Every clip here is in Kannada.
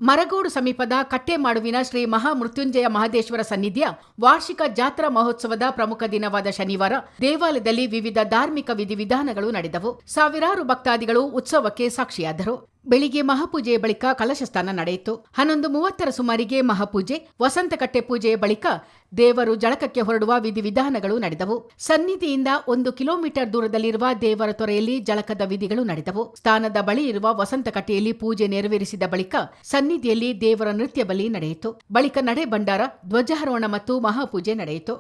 ಮರಗೋಡು ಸಮೀಪದ ಕಟ್ಟೆಮಾಡುವಿನ ಶ್ರೀ ಮಹಾಮೃತ್ಯುಂಜಯ ಮಹದೇಶ್ವರ ಸನ್ನಿಧಿಯ ವಾರ್ಷಿಕ ಜಾತ್ರಾ ಮಹೋತ್ಸವದ ಪ್ರಮುಖ ದಿನವಾದ ಶನಿವಾರ ದೇವಾಲಯದಲ್ಲಿ ವಿವಿಧ ಧಾರ್ಮಿಕ ವಿಧಿವಿಧಾನಗಳು ನಡೆದವು. ಸಾವಿರಾರು ಭಕ್ತಾದಿಗಳು ಉತ್ಸವಕ್ಕೆ ಸಾಕ್ಷಿಯಾದರು. ಬೆಳಿಗ್ಗೆ ಮಹಾಪೂಜೆಯ ಬಳಿಕ ಕಲಶಸ್ಥಾನ ನಡೆಯಿತು. 11:30 ಸುಮಾರಿಗೆ ಮಹಾಪೂಜೆ, ವಸಂತಕಟ್ಟೆ ಪೂಜೆಯ ಬಳಿಕ ದೇವರು ಜಳಕಕ್ಕೆ ಹೊರಡುವ ವಿಧಿವಿಧಾನಗಳು ನಡೆದವು. ಸನ್ನಿಧಿಯಿಂದ 1 ಕಿಲೋಮೀಟರ್ ದೂರದಲ್ಲಿರುವ ದೇವರ ತೊರೆಯಲ್ಲಿ ಜಳಕದ ವಿಧಿಗಳು ನಡೆದವು. ಸ್ಥಾನದ ಬಳಿ ಇರುವ ವಸಂತಕಟ್ಟೆಯಲ್ಲಿ ಪೂಜೆ ನೆರವೇರಿಸಿದ ಬಳಿಕ ಸನ್ನಿಧಿಯಲ್ಲಿ ದೇವರ ನೃತ್ಯ ಬಲಿ ನಡೆಯಿತು. ಬಳಿಕ ನಡೆ ಭಂಡಾರ, ಧ್ವಜಾರೋಹಣ ಮತ್ತು ಮಹಾಪೂಜೆ ನಡೆಯಿತು.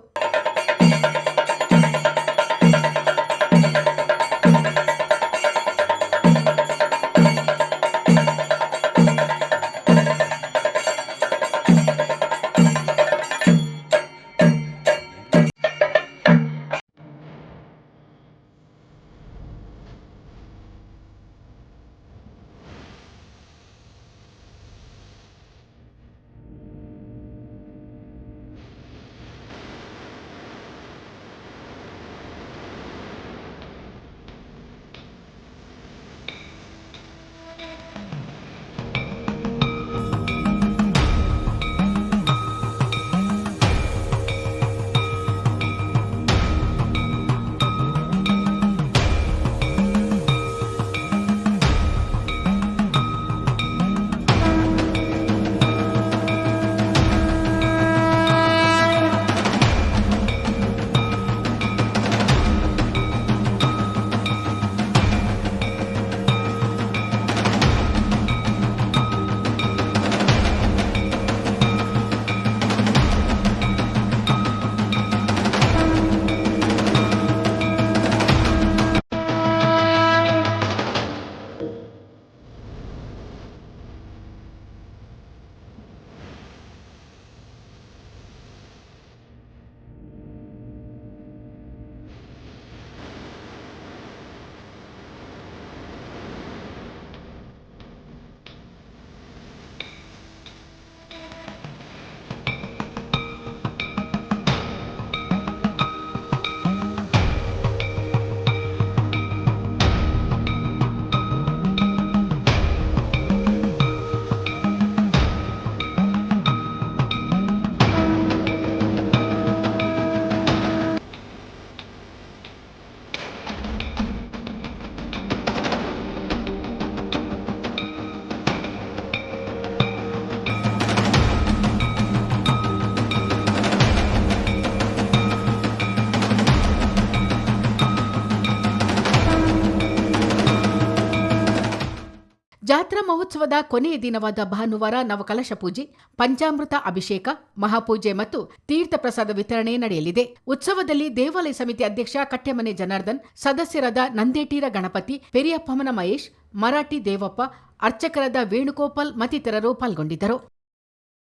ಜಾತ್ರಾ ಮಹೋತ್ಸವದ ಕೊನೆಯ ದಿನವಾದ ಭಾನುವಾರ ನವಕಲಶ ಪೂಜೆ, ಪಂಚಾಮೃತ ಅಭಿಷೇಕ, ಮಹಾಪೂಜೆ ಮತ್ತು ತೀರ್ಥ ಪ್ರಸಾದ ವಿತರಣೆ ನಡೆಯಲಿದೆ. ಉತ್ಸವದಲ್ಲಿ ದೇವಾಲಯ ಸಮಿತಿ ಅಧ್ಯಕ್ಷ ಕಟ್ಟೆಮನೆ ಜನಾರ್ದನ್, ಸದಸ್ಯರಾದ ನಂದೇಟೀರ ಗಣಪತಿ, ಪೆರಿಯಪ್ಪಮನ ಮಹೇಶ್, ಮರಾಠಿ ದೇವಪ್ಪ, ಅರ್ಚಕರಾದ ವೇಣುಗೋಪಾಲ್ ಮತ್ತಿತರರು ಪಾಲ್ಗೊಂಡಿದ್ದರು.